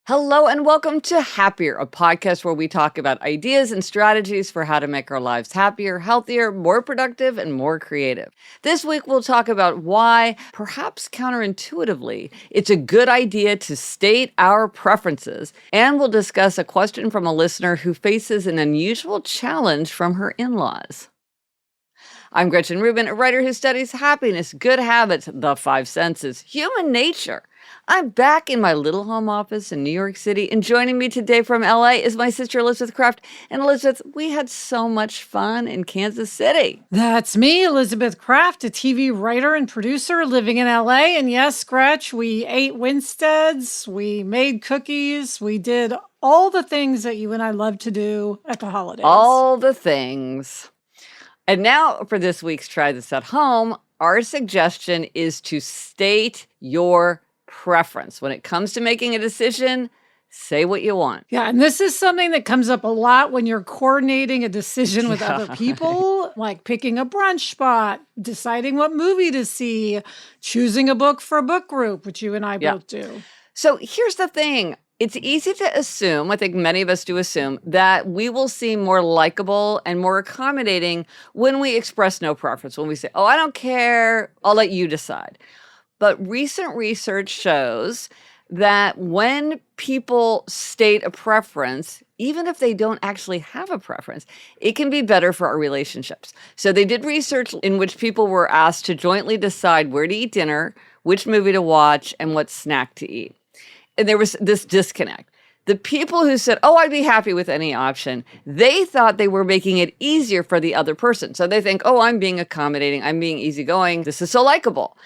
Hello and welcome to Happier, a podcast where we talk about ideas and strategies for how to make our lives happier, healthier, more productive, and more creative. This week, we'll talk about why, perhaps counterintuitively, it's a good idea to state our preferences. And we'll discuss a question from a listener who faces an unusual challenge from her in-laws. I'm Gretchen Rubin, a writer who studies happiness, good habits, the five senses, human nature. I'm back in my little home office in New York City, and joining me today from LA is my sister Elizabeth Kraft. And Elizabeth, we had so much fun in Kansas City. That's me, Elizabeth Kraft, a TV writer and producer living in LA. And yes, Gretch, we ate Winsteads, we made cookies, we did all the things that you and I love to do at the holidays. All the things. And now for this week's Try This at Home, our suggestion is to state your preference. When it comes to making a decision, say what you want. Yeah, and this is something that comes up a lot when you're coordinating a decision with other people, like picking a brunch spot, deciding what movie to see, choosing a book for a book group, which you and I both do. So here's the thing. It's easy to assume, I think many of us do assume, that we will seem more likable and more accommodating when we express no preference, when we say, oh, I don't care, I'll let you decide. But recent research shows that when people state a preference, even if they don't actually have a preference, it can be better for our relationships. So they did research in which people were asked to jointly decide where to eat dinner, which movie to watch, and what snack to eat. And there was this disconnect. The people who said, oh, I'd be happy with any option, they thought they were making it easier for the other person. So they think, oh, I'm being accommodating, I'm being easygoing, this is so likable.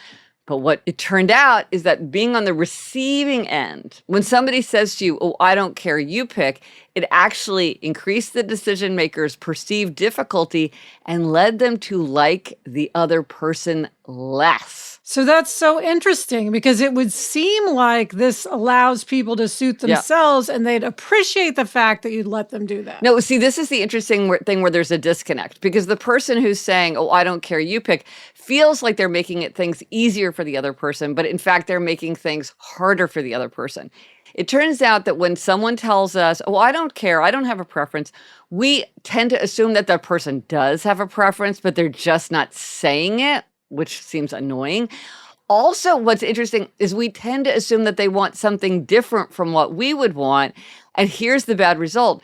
But what it turned out is that being on the receiving end, when somebody says to you, oh, I don't care, you pick, it actually increased the decision maker's perceived difficulty and led them to like the other person less. So that's so interesting because it would seem like this allows people to suit themselves and they'd appreciate the fact that you'd let them do that. No, see, this is the interesting thing where there's a disconnect because the person who's saying, oh, I don't care, you pick, feels like they're making things easier for the other person, but in fact, they're making things harder for the other person. It turns out that when someone tells us, oh, I don't care, I don't have a preference, we tend to assume that that person does have a preference, but they're just not saying it, which seems annoying. Also, what's interesting is we tend to assume that they want something different from what we would want. And here's the bad result.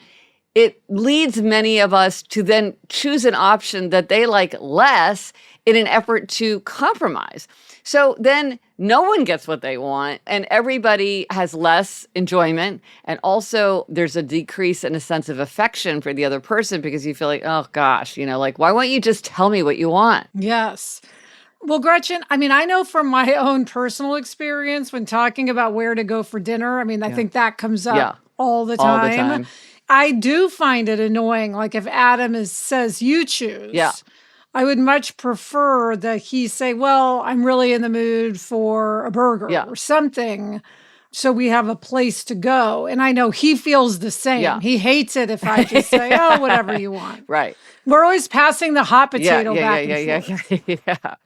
It leads many of us to then choose an option that they like less in an effort to compromise. So then no one gets what they want and everybody has less enjoyment. And also there's a decrease in a sense of affection for the other person because you feel like, oh gosh, like, why won't you just tell me what you want? Yes. Well, Gretchen, I know from my own personal experience when talking about where to go for dinner, I think that comes up all the time. All the time. I do find it annoying. Like if Adam says you choose, I would much prefer that he say, well, I'm really in the mood for a burger or something. So we have a place to go. And I know he feels the same. Yeah. He hates it if I just say, oh, whatever you want. Right. We're always passing the hot potato back and forth.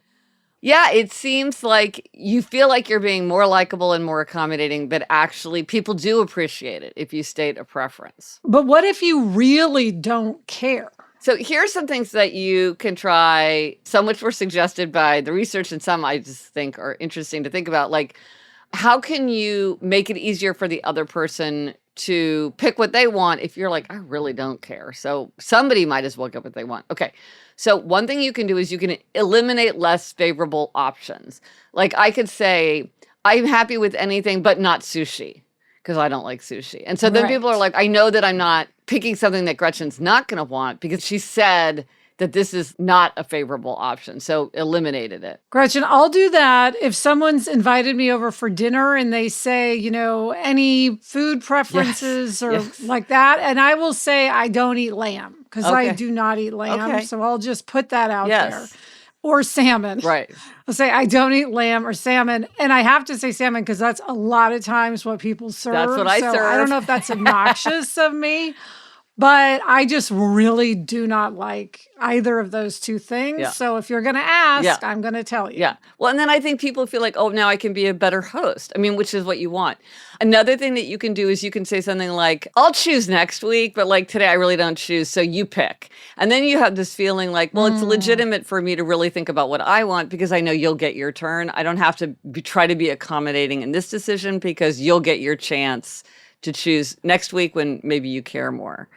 Yeah, it seems like you feel like you're being more likable and more accommodating, but actually people do appreciate it if you state a preference. But what if you really don't care? So here's some things that you can try, some which were suggested by the research and some I just think are interesting to think about. Like, how can you make it easier for the other person to pick what they want if you're like, I really don't care. So somebody might as well get what they want. Okay. So one thing you can do is you can eliminate less favorable options. Like I could say, I'm happy with anything but not sushi because I don't like sushi. And so then people are like, I know that I'm not picking something that Gretchen's not going to want because she said that this is not a favorable option. So eliminated it. Gretchen, I'll do that if someone's invited me over for dinner and they say, any food preferences or like that. And I will say I don't eat lamb because I do not eat lamb. Okay. So I'll just put that out there. Or salmon. Right. I'll say I don't eat lamb or salmon. And I have to say salmon because that's a lot of times what people serve. That's what I serve. I don't know if that's obnoxious of me. But I just really do not like either of those two things. Yeah. So if you're going to ask, Yeah. I'm going to tell you. Yeah. Well, and then I think people feel like, oh, now I can be a better host. I mean, which is what you want. Another thing that you can do is you can say something like, I'll choose next week, but like today I really don't choose, so you pick. And then you have this feeling like, well, it's legitimate for me to really think about what I want because I know you'll get your turn. I don't have to try to be accommodating in this decision because you'll get your chance to choose next week when maybe you care more.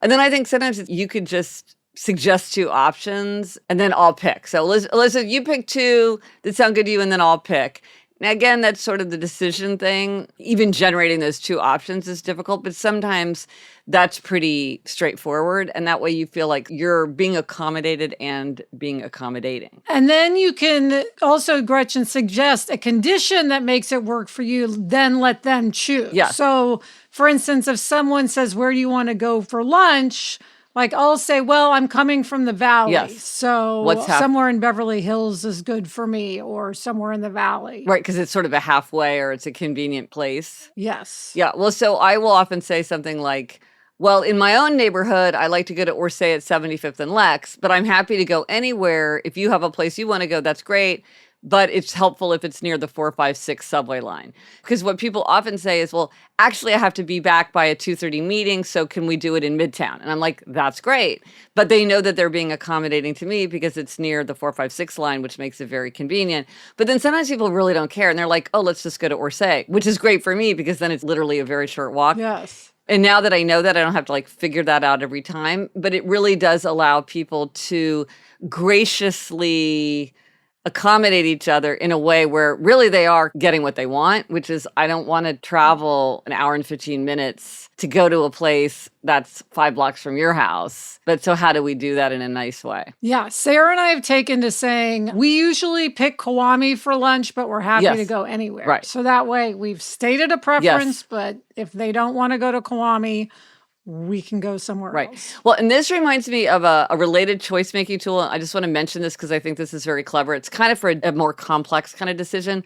And then I think sometimes you could just suggest two options and then I'll pick. So Elizabeth, you pick two that sound good to you and then I'll pick. Now, again, that's sort of the decision thing. Even generating those two options is difficult, but sometimes that's pretty straightforward. And that way you feel like you're being accommodated and being accommodating. And then you can also, Gretchen, suggest a condition that makes it work for you, then let them choose. Yeah. So, for instance, if someone says, where do you want to go for lunch? Like I'll say, well, I'm coming from the valley. Yes. So somewhere in Beverly Hills is good for me or somewhere in the valley. Right, because it's sort of a halfway or it's a convenient place. Yes. Yeah, well, so I will often say something like, well, in my own neighborhood, I like to go to Orsay at 75th and Lex, but I'm happy to go anywhere. If you have a place you want to go, that's great. But it's helpful if it's near the 456 subway line. Because what people often say is, well, actually, I have to be back by a 2:30 meeting, so can we do it in Midtown? And I'm like, that's great. But they know that they're being accommodating to me because it's near the 456 line, which makes it very convenient. But then sometimes people really don't care. And they're like, oh, let's just go to Orsay, which is great for me because then it's literally a very short walk. Yes. And now that I know that, I don't have to like figure that out every time. But it really does allow people to graciously accommodate each other in a way where really they are getting what they want, which is I don't want to travel an hour and 15 minutes to go to a place that's 5 blocks from your house. But so how do we do that in a nice way? Yeah. Sarah and I have taken to saying we usually pick Kiwami for lunch, but we're happy to go anywhere. Right. So that way we've stated a preference, but if they don't want to go to Kiwami, we can go somewhere else. Well, and this reminds me of a related choice-making tool. I just want to mention this because I think this is very clever. It's kind of for a more complex kind of decision.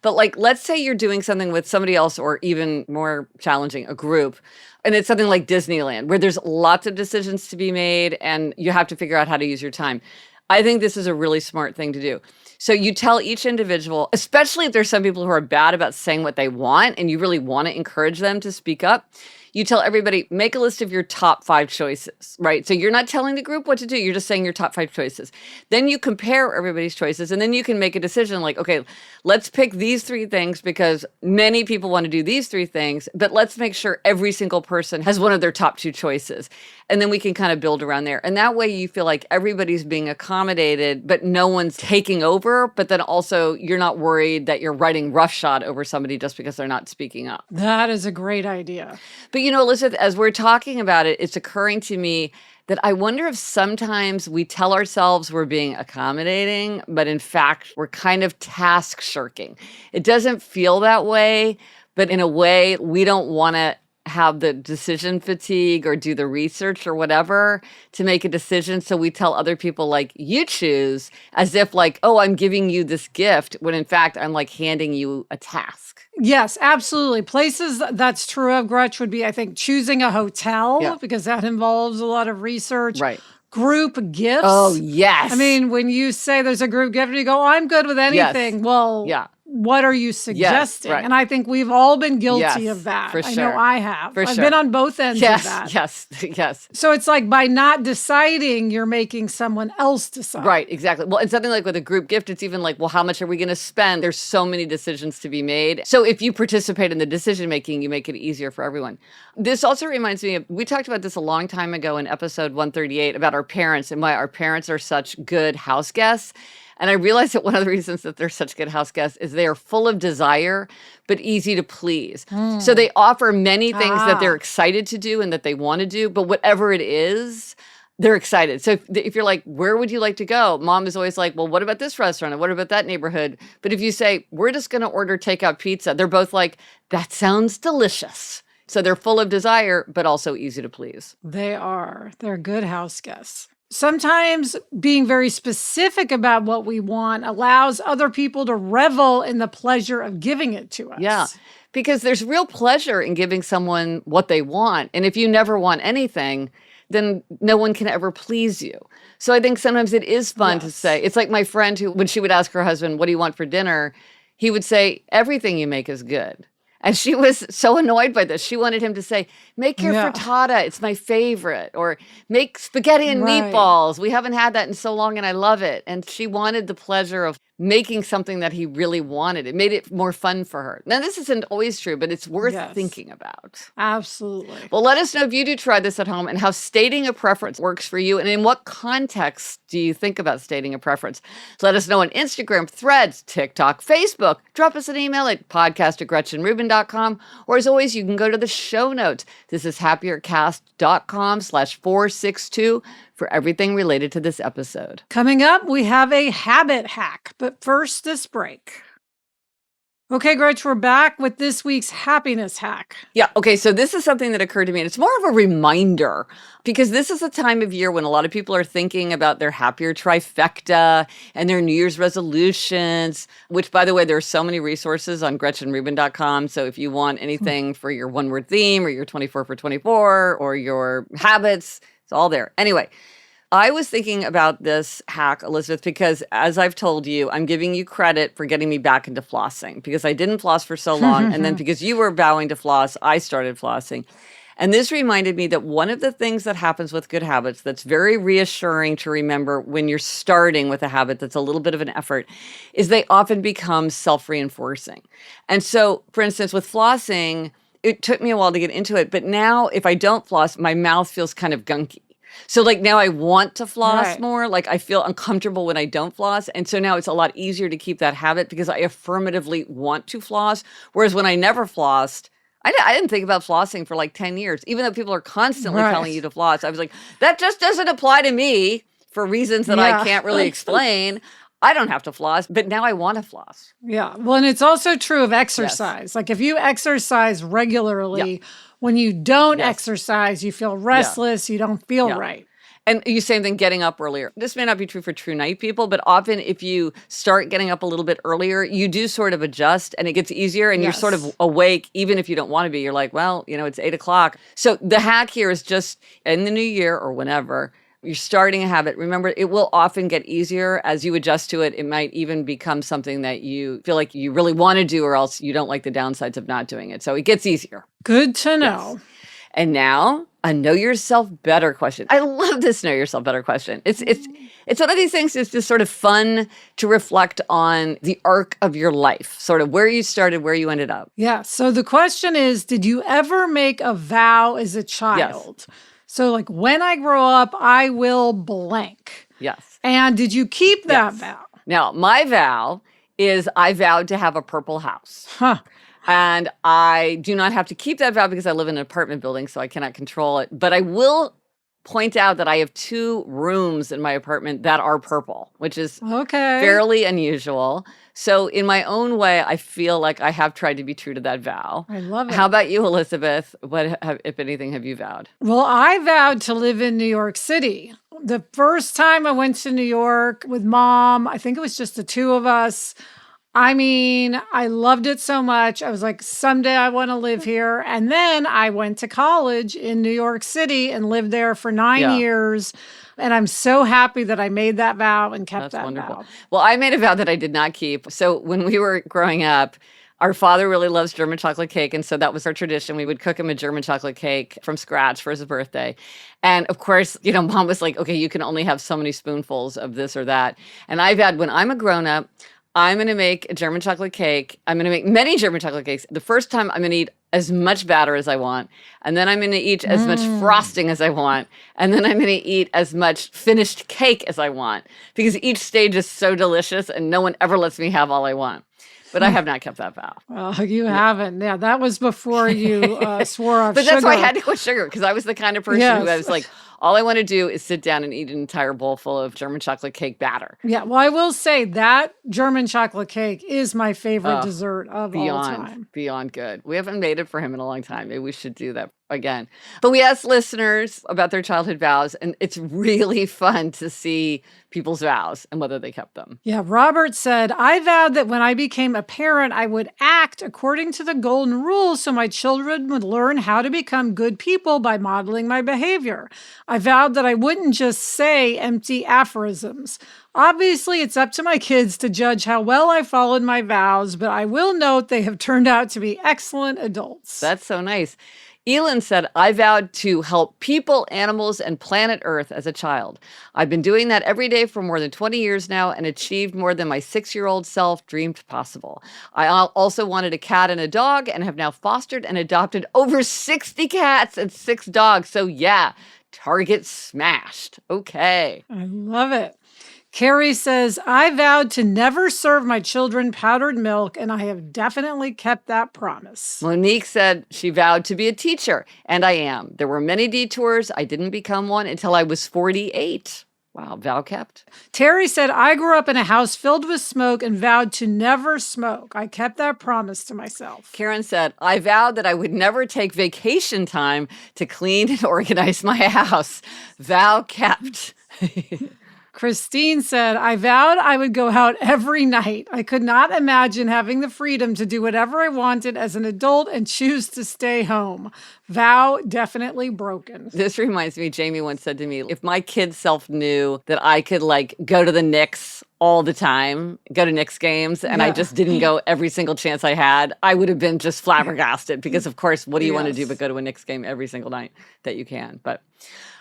But like, let's say you're doing something with somebody else or even more challenging, a group, and it's something like Disneyland where there's lots of decisions to be made and you have to figure out how to use your time. I think this is a really smart thing to do. So you tell each individual, especially if there's some people who are bad about saying what they want and you really want to encourage them to speak up, you tell everybody, make a list of your top 5 choices, right? So you're not telling the group what to do. You're just saying your top 5 choices. Then you compare everybody's choices and then you can make a decision like, okay, let's pick these 3 things because many people want to do these 3 things, but let's make sure every single person has one of their top 2 choices. And then we can kind of build around there. And that way you feel like everybody's being accommodated, but no one's taking over. But then also you're not worried that you're writing roughshod over somebody just because they're not speaking up. That is a great idea. But you know, Elizabeth, as we're talking about it, it's occurring to me that I wonder if sometimes we tell ourselves we're being accommodating, but in fact, we're kind of task shirking. It doesn't feel that way, but in a way, we don't want to have the decision fatigue or do the research or whatever to make a decision. So we tell other people like, you choose, as if like, oh, I'm giving you this gift, when in fact, I'm like handing you a task. Yes, absolutely. Places that's true of, Gretch, would be, I think, choosing a hotel because that involves a lot of research. Right. Group gifts. Oh, yes. I mean, when you say there's a group gift, you go, oh, I'm good with anything. Yes. Well, what are you suggesting? Right. And I think we've all been guilty of that. For sure. I know I have. For I've sure. been on both ends of that. Yes. So it's like by not deciding, you're making someone else decide. Right, exactly. Well, and something like with a group gift, it's even like, well, how much are we going to spend? There's so many decisions to be made. So if you participate in the decision making, you make it easier for everyone. This also reminds me of, we talked about this a long time ago in episode 138 about our parents and why our parents are such good house guests. And I realized that one of the reasons that they're such good house guests is they are full of desire, but easy to please. So they offer many things that they're excited to do and that they want to do, but whatever it is, they're excited. So if you're like, where would you like to go? Mom is always like, well, what about this restaurant? And what about that neighborhood? But if you say, we're just going to order takeout pizza, they're both like, that sounds delicious. So they're full of desire, but also easy to please. They are. They're good house guests. Sometimes being very specific about what we want allows other people to revel in the pleasure of giving it to us. Yeah. because there's real pleasure in giving someone what they want. And if you never want anything, then no one can ever please you. So I think sometimes it is fun to say, it's like my friend who, when she would ask her husband, what do you want for dinner? He would say, everything you make is good. And she was so annoyed by this. She wanted him to say, make your frittata. It's my favorite. Or make spaghetti and meatballs. We haven't had that in so long and I love it. And she wanted the pleasure of making something that he really wanted. It made it more fun for her. Now, this isn't always true, but it's worth thinking about. Absolutely. Well, let us know if you do try this at home and how stating a preference works for you and in what context do you think about stating a preference. So let us know on Instagram, Threads, TikTok, Facebook. Drop us an email at podcast@GretchenRubin.com. Or as always, you can go to the show notes. This is happiercast.com/462 for everything related to this episode. Coming up, we have a habit hack, but first, this break. Okay, Gretch, we're back with this week's happiness hack. Yeah, okay, so this is something that occurred to me, and it's more of a reminder because this is a time of year when a lot of people are thinking about their happier trifecta and their New Year's resolutions, which, by the way, there are so many resources on GretchenRubin.com. So if you want anything for your one-word theme or your 24 for 24 or your habits, it's all there. Anyway, I was thinking about this hack, Elizabeth, because as I've told you, I'm giving you credit for getting me back into flossing because I didn't floss for so long. And then because you were vowing to floss, I started flossing. And this reminded me that one of the things that happens with good habits that's very reassuring to remember when you're starting with a habit that's a little bit of an effort is they often become self-reinforcing. And so, for instance, with flossing, it took me a while to get into it, but now if I don't floss, my mouth feels kind of gunky. So like now I want to floss more, like I feel uncomfortable when I don't floss. And so now it's a lot easier to keep that habit because I affirmatively want to floss. Whereas when I never flossed, I didn't think about flossing for like 10 years. Even though people are constantly telling you to floss, I was like, that just doesn't apply to me for reasons that I can't really explain. I don't have to floss, but now I want to floss. Yeah. Well, and it's also true of exercise. Like if you exercise regularly, when you don't exercise, you feel restless, you don't feel right. And you same thing, getting up earlier. This may not be true for true night people, but often if you start getting up a little bit earlier, you do sort of adjust and it gets easier and you're sort of awake, even if you don't want to be. You're like, well, you know, it's 8 o'clock. So the hack here is just in the new year or whenever, you're starting a habit. Remember, it will often get easier as you adjust to it. It might even become something that you feel like you really want to do or else you don't like the downsides of not doing it. So it gets easier. Good to know. Yes. And now a know yourself better question. I love this know yourself better question. It's one of these things that's just sort of fun to reflect on the arc of your life, sort of where you started, where you ended up. Yeah. So the question is, did you ever make a vow as a child? Yes. So like when I grow up, I will blank. Yes. And did you keep that vow? Now, my vow is I vowed to have a purple house. And I do not have to keep that vow because I live in an apartment building, so I cannot control it. But I will point out that I have 2 rooms in my apartment that are purple, which is fairly unusual. So in my own way, I feel like I have tried to be true to that vow. I love it. How about you, Elizabeth? What, if anything, have you vowed? Well, I vowed to live in New York City. The first time I went to New York with Mom, I think it was just the 2 of us. I mean, I loved it so much. I was like, someday I want to live here. And then I went to college in New York City and lived there for 9 years. And I'm so happy that I made that vow and kept that vow. Well, I made a vow that I did not keep. So when we were growing up, our father really loves German chocolate cake. And so that was our tradition. We would cook him a German chocolate cake from scratch for his birthday. And of course, you know, Mom was like, okay, you can only have so many spoonfuls of this or that. And I vowed when I'm a grown-up, I'm going to make a German chocolate cake. I'm going to make many German chocolate cakes. The first time I'm going to eat as much batter as I want. And then I'm going to eat as much frosting as I want. And then I'm going to eat as much finished cake as I want. Because each stage is so delicious and no one ever lets me have all I want. But I have not kept that vow. Oh, you haven't. Yeah, that was before you swore off But sugar. that's why I had to quit sugar because I was the kind of person who I was like, All I want to do is sit down and eat an entire bowl full of German chocolate cake batter. Yeah, well, I will say that German chocolate cake is my favorite dessert of all time. Beyond good. We haven't made it for him in a long time. Maybe we should do that again. But we asked listeners about their childhood vows, and it's really fun to see people's vows and whether they kept them. Yeah, Robert said, I vowed that when I became a parent, I would act according to the golden rule so my children would learn how to become good people by modeling my behavior. I vowed that I wouldn't just say empty aphorisms. Obviously, it's up to my kids to judge how well I followed my vows, but I will note they have turned out to be excellent adults. That's so nice. Elin said, I vowed to help people, animals, and planet Earth as a child. I've been doing that every day for more than 20 years now and achieved more than my 6-year-old self dreamed possible. I also wanted a cat and a dog and have now fostered and adopted over 60 cats and 6 dogs. So yeah, target smashed. Okay. I love it. Carrie says, I vowed to never serve my children powdered milk, and I have definitely kept that promise. Monique said she vowed to be a teacher, and I am. There were many detours. I didn't become one until I was 48. Wow, vow kept. Terry said, I grew up in a house filled with smoke and vowed to never smoke. I kept that promise to myself. Karen said, I vowed that I would never take vacation time to clean and organize my house. Vow kept. Christine said, I vowed I would go out every night. I could not imagine having the freedom to do whatever I wanted as an adult and choose to stay home. Vow definitely broken. This reminds me, Jamie once said to me, if my kid self knew that I could go to the Knicks all the time, go to Knicks games, and I just didn't go every single chance I had, I would have been just flabbergasted because, of course, what do you want to do but go to a Knicks game every single night that you can? But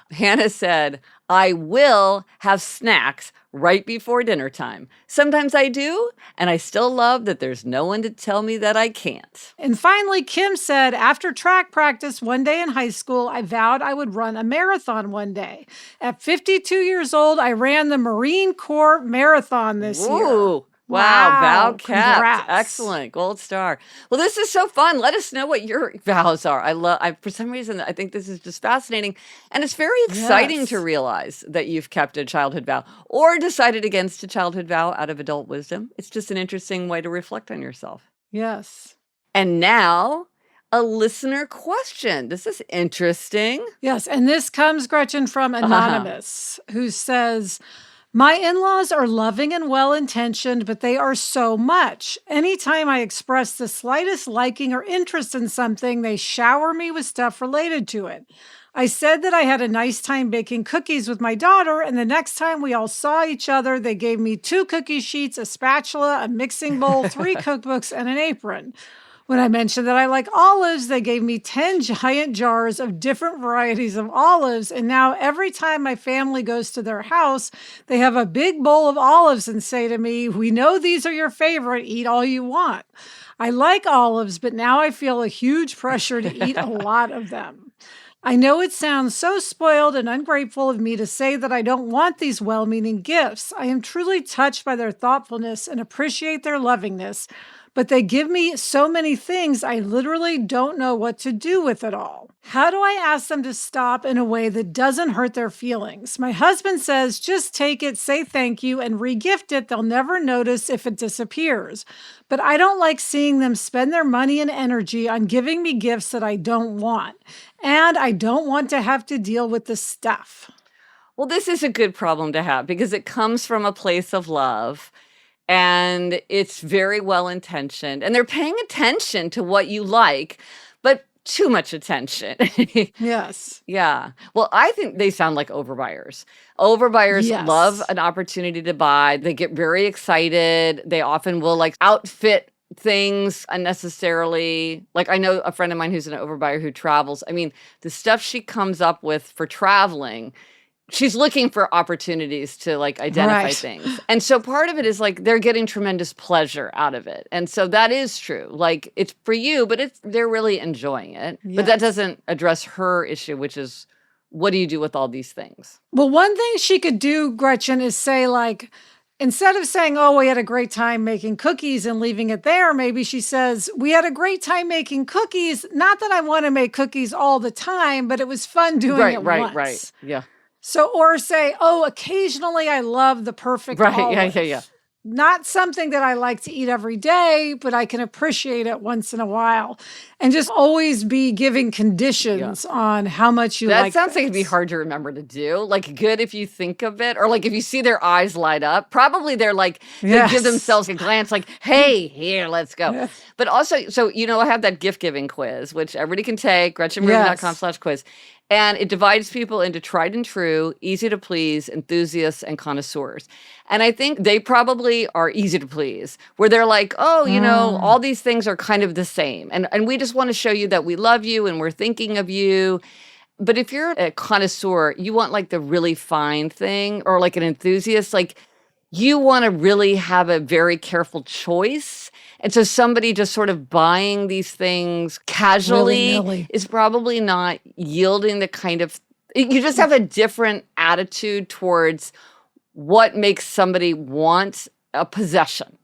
Hannah said, I will have snacks right before dinner time. Sometimes I do, and I still love that there's no one to tell me that I can't. And finally, Kim said, after track practice one day in high school, I vowed I would run a marathon one day. At 52 years old, I ran the Marine Corps Marathon this year. Wow, vow kept. Congrats. Excellent. Gold star. Well, this is so fun. Let us know what your vows are. For some reason, I think this is just fascinating. And it's very exciting to realize that you've kept a childhood vow or decided against a childhood vow out of adult wisdom. It's just an interesting way to reflect on yourself. Yes. And now, a listener question. This is interesting. Yes. And this comes, Gretchen, from Anonymous, who says, my in-laws are loving and well-intentioned, but they are so much. Anytime I express the slightest liking or interest in something, they shower me with stuff related to it. I said that I had a nice time baking cookies with my daughter, and the next time we all saw each other, they gave me 2 cookie sheets, a spatula, a mixing bowl, 3 cookbooks, and an apron. When I mentioned that I like olives, they gave me 10 giant jars of different varieties of olives. And now every time my family goes to their house, they have a big bowl of olives and say to me, we know these are your favorite, eat all you want. I like olives, but now I feel a huge pressure to eat a lot of them. I know it sounds so spoiled and ungrateful of me to say that I don't want these well-meaning gifts. I am truly touched by their thoughtfulness and appreciate their lovingness. But they give me so many things, I literally don't know what to do with it all. How do I ask them to stop in a way that doesn't hurt their feelings? My husband says, just take it, say thank you, and re-gift it. They'll never notice if it disappears. But I don't like seeing them spend their money and energy on giving me gifts that I don't want. And I don't want to have to deal with the stuff. Well, this is a good problem to have because it comes from a place of love. And it's very well-intentioned. And they're paying attention to what you like, but too much attention. Yes. Yeah. Well, I think they sound like overbuyers. Overbuyers love an opportunity to buy. They get very excited. They often will outfit things unnecessarily. I know a friend of mine who's an overbuyer who travels. I mean, the stuff she comes up with for traveling, she's looking for opportunities to identify things. And so part of it is they're getting tremendous pleasure out of it. And so that is true. It's for you, but they're really enjoying it. But that doesn't address her issue, which is, what do you do with all these things? Well, one thing she could do, Gretchen, is say instead of saying, oh, we had a great time making cookies and leaving it there, maybe she says, we had a great time making cookies. Not that I want to make cookies all the time, but it was fun doing it once. Right. Yeah. So, or say, oh, occasionally I love the perfect olive. Yeah. Not something that I like to eat every day, but I can appreciate it once in a while. And just always be giving conditions on how much you like that. Sounds like it'd be hard to remember to do. Like, good if you think of it, or like if you see their eyes light up. Probably they're like, they give themselves a glance like, hey, here, let's go. Yes. But also, so, I have that gift giving quiz, which everybody can take, GretchenRubin.com/quiz. And it divides people into tried and true, easy to please, enthusiasts, and connoisseurs. And I think they probably are easy to please, where they're like, oh, all these things are kind of the same. And we just want to show you that we love you and we're thinking of you. But if you're a connoisseur, you want like the really fine thing, or like an enthusiast, like you want to really have a very careful choice. And so somebody just sort of buying these things casually is probably not yielding the kind of, you just have a different attitude towards what makes somebody want a possession.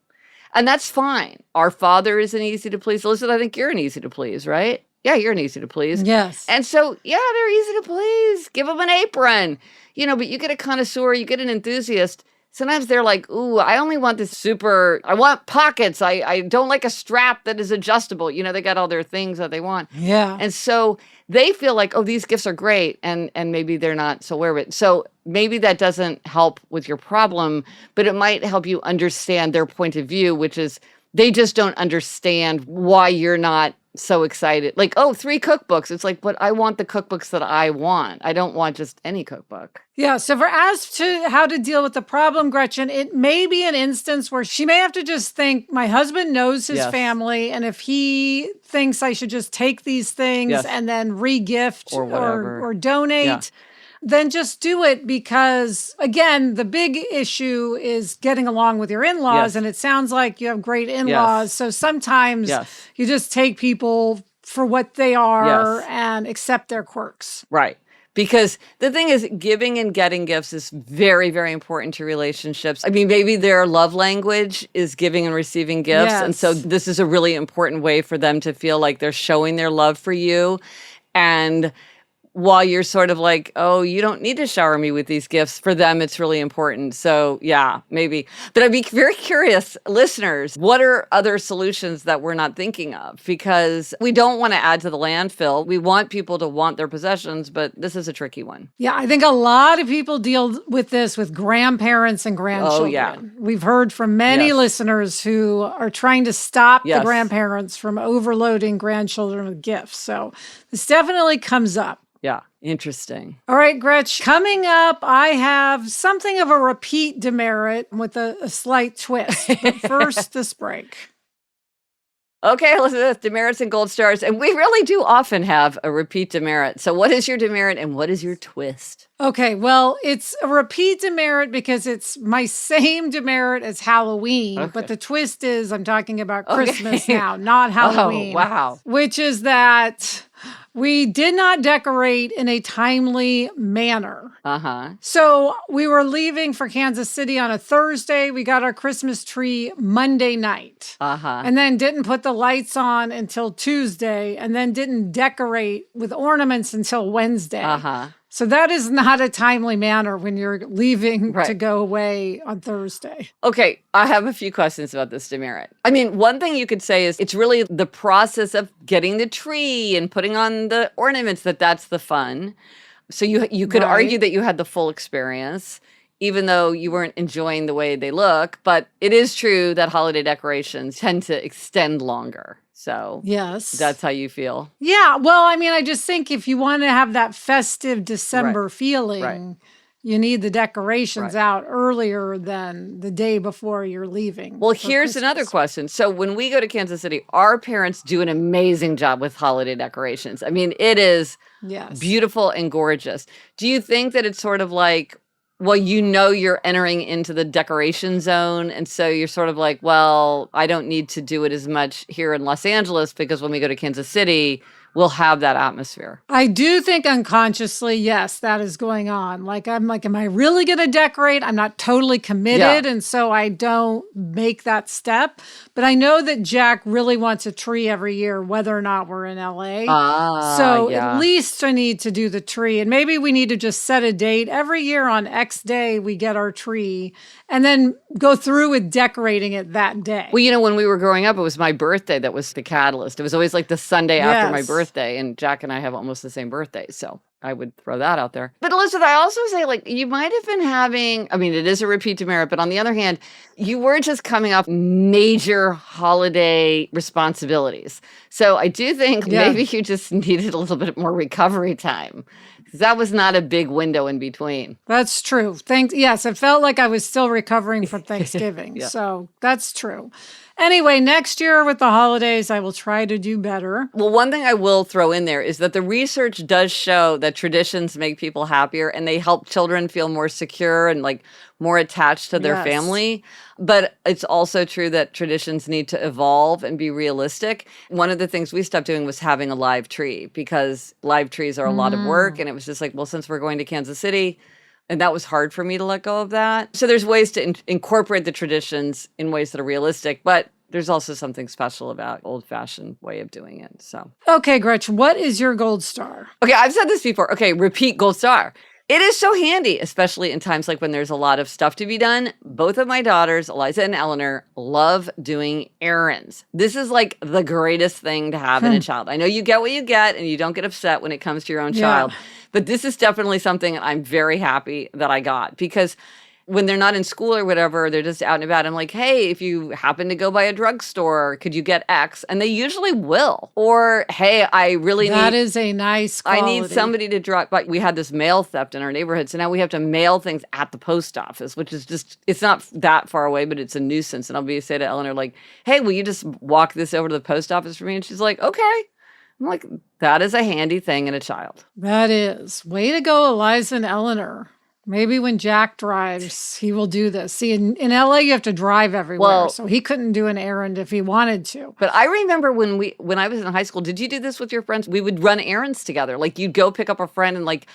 And that's fine. Our father is an easy to please. Elizabeth, I think you're an easy to please, right? Yeah, you're an easy to please. Yes. And so, yeah, they're easy to please. Give them an apron. But you get a connoisseur, you get an enthusiast. Sometimes they're like, ooh, I only want this I want pockets. I don't like a strap that is adjustable. They got all their things that they want. Yeah. And so they feel like, oh, these gifts are great. And maybe they're not so aware of it. So maybe that doesn't help with your problem, but it might help you understand their point of view, which is they just don't understand why you're not so excited. Like, oh, 3 cookbooks. It's like, but I want the cookbooks that I want. I don't want just any cookbook. Yeah. So as to how to deal with the problem, Gretchen, it may be an instance where she may have to just think, my husband knows his family. And if he thinks I should just take these things and then re-gift or donate, then just do it, because, again, the big issue is getting along with your in-laws. And it sounds like you have great in-laws. So sometimes you just take people for what they are and accept their quirks. Right. Because the thing is, giving and getting gifts is very, very important to relationships. I mean, maybe their love language is giving and receiving gifts. And so this is a really important way for them to feel like they're showing their love for you. And while you're sort of like, oh, you don't need to shower me with these gifts, for them, it's really important. So yeah, maybe. But I'd be very curious, listeners, what are other solutions that we're not thinking of? Because we don't want to add to the landfill. We want people to want their possessions, but this is a tricky one. Yeah, I think a lot of people deal with this with grandparents and grandchildren. Oh, yeah. We've heard from many listeners who are trying to stop the grandparents from overloading grandchildren with gifts. So this definitely comes up. Yeah, interesting. All right, Gretch, coming up, I have something of a repeat demerit with a slight twist. But first, this break. Okay, Elizabeth, demerits and gold stars. And we really do often have a repeat demerit. So what is your demerit and what is your twist? Okay, well, it's a repeat demerit because it's my same demerit as Halloween. Okay. But the twist is I'm talking about Christmas now, not Halloween. Oh, wow. Which is that we did not decorate in a timely manner. So we were leaving for Kansas City on a Thursday. We got our Christmas tree Monday night. And then didn't put the lights on until Tuesday. And then didn't decorate with ornaments until Wednesday. So that is not a timely manner when you're leaving to go away on Thursday. Okay, I have a few questions about this demerit. I mean, one thing you could say is it's really the process of getting the tree and putting on the ornaments that's the fun. So you could argue that you had the full experience, even though you weren't enjoying the way they look. But it is true that holiday decorations tend to extend longer. So that's how you feel. Yeah. Well, I mean, I just think if you want to have that festive December feeling, you need the decorations out earlier than the day before you're leaving. Well, here's another question. So when we go to Kansas City, our parents do an amazing job with holiday decorations. I mean, it is beautiful and gorgeous. Do you think that it's sort of like, well, you're entering into the decoration zone. And so you're sort of like, well, I don't need to do it as much here in Los Angeles because when we go to Kansas City, will have that atmosphere. I do think unconsciously, yes, that is going on. Like, I'm like, am I really going to decorate? I'm not totally committed. And so I don't make that step. But I know that Jack really wants a tree every year, whether or not we're in LA. So at least I need to do the tree. And maybe we need to just set a date. Every year on X day, we get our tree and then go through with decorating it that day. Well, you know, when we were growing up, it was my birthday that was the catalyst. It was always like the Sunday after my birthday. And Jack and I have almost the same birthday. So I would throw that out there. But Elizabeth, I also say, like, you might have been having, I mean, it is a repeat Demerit, but on the other hand, you were just coming off major holiday responsibilities. So I do think maybe you just needed a little bit more recovery time. That was not a big window in between. That's true. Yes, it felt like I was still recovering from Thanksgiving. So that's true. Anyway, next year with the holidays, I will try to do better. Well, one thing I will throw in there is that the research does show that traditions make people happier and they help children feel more secure and like more attached to their family. But it's also true that traditions need to evolve and be realistic. One of the things we stopped doing was having a live tree because live trees are a lot of work. And it was just like, well, since we're going to Kansas City, and that was hard for me to let go of that. So there's ways to incorporate the traditions in ways that are realistic, but there's also something special about old-fashioned way of doing it. So, okay, Gretchen, what is your gold star? Okay, I've said this before. Okay, repeat gold star. It is so handy, especially in times like when there's a lot of stuff to be done. Both of my daughters, Eliza and Eleanor, love doing errands. This is like the greatest thing to have in a child. I know you get what you get and you don't get upset when it comes to your own child. But this is definitely something I'm very happy that I got because when they're not in school or whatever, they're just out and about. I'm like, hey, if you happen to go by a drugstore, could you get X? And they usually will. Or, hey, that is a nice quality. I need somebody to drop by. We had this mail theft in our neighborhood. So now we have to mail things at the post office, which is just, it's not that far away, but it's a nuisance. And I'll say to Eleanor, like, hey, will you just walk this over to the post office for me? And she's like, okay. I'm like, that is a handy thing in a child. That is. Way to go, Eliza and Eleanor. Maybe when Jack drives, he will do this. See, in LA, you have to drive everywhere. So he couldn't do an errand if he wanted to. But I remember when I was in high school, did you do this with your friends? We would run errands together. Like you'd go pick up a friend and like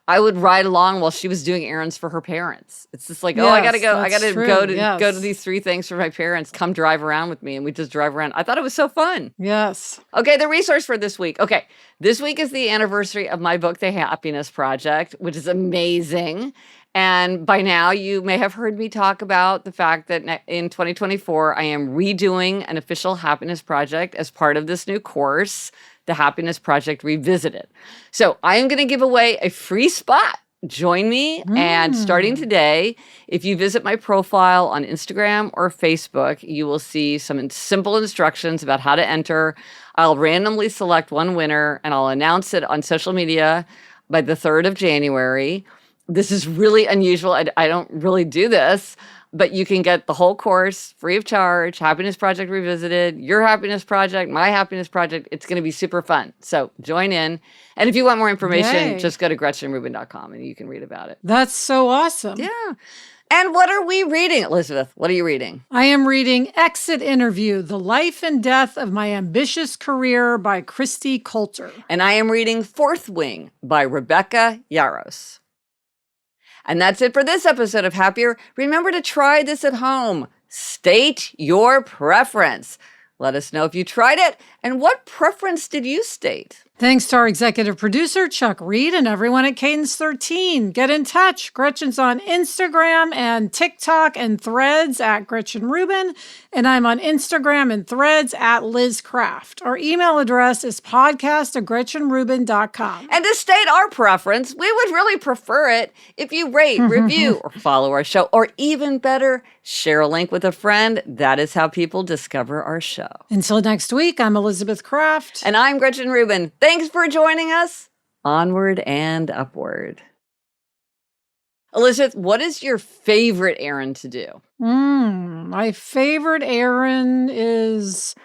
I would ride along while she was doing errands for her parents. It's just like, I gotta go. I gotta go to these 3 things for my parents. Come drive around with me. And we just drive around. I thought it was so fun. Yes. Okay, the resource for this week. Okay, this week is the anniversary of my book, The Happiness Project, which is amazing. And by now, you may have heard me talk about the fact that in 2024, I am redoing an official happiness project as part of this new course, The Happiness Project Revisited. So I am going to give away a free spot. Join me. And starting today, if you visit my profile on Instagram or Facebook, you will see some simple instructions about how to enter. I'll randomly select one winner and I'll announce it on social media by the 3rd of January. This is really unusual. I don't really do this, but you can get the whole course free of charge, Happiness Project Revisited, your happiness project, my happiness project. It's going to be super fun. So join in. And if you want more information, just go to GretchenRubin.com and you can read about it. That's so awesome. Yeah. And what are we reading, Elizabeth? What are you reading? I am reading Exit Interview, The Life and Death of My Ambitious Career by Christy Coulter. And I am reading Fourth Wing by Rebecca Yarros. And that's it for this episode of Happier. Remember to try this at home. State your preference. Let us know if you tried it and what preference did you state? Thanks to our executive producer, Chuck Reed, and everyone at Cadence 13. Get in touch. Gretchen's on Instagram and TikTok and Threads at Gretchen Rubin, and I'm on Instagram and Threads at Liz Craft. Our email address is podcast@GretchenRubin.com. And to state our preference, we would really prefer it if you rate, review, or follow our show, or even better, share a link with a friend. That is how people discover our show. Until next week, I'm Elizabeth Craft. And I'm Gretchen Rubin. Thanks for joining us. Onward and upward. Elizabeth, what is your favorite errand to do? My favorite errand is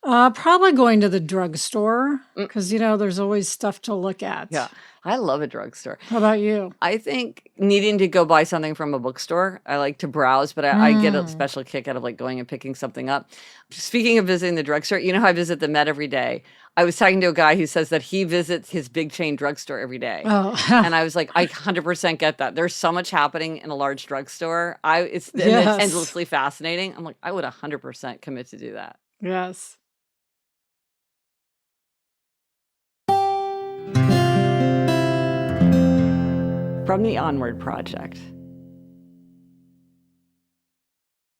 Probably going to the drugstore Mm. because, there's always stuff to look at. Yeah. I love a drugstore. How about you? I think needing to go buy something from a bookstore, I like to browse, but I get a special kick out of like going and picking something up. Speaking of visiting the drugstore, you know how I visit the Met every day? I was talking to a guy who says that he visits his big chain drugstore every day. Oh, And I was like, I 100% get that. There's so much happening in a large drugstore. It's yes. endlessly fascinating. I'm like, I would 100% commit to do that. Yes. From the Onward Project.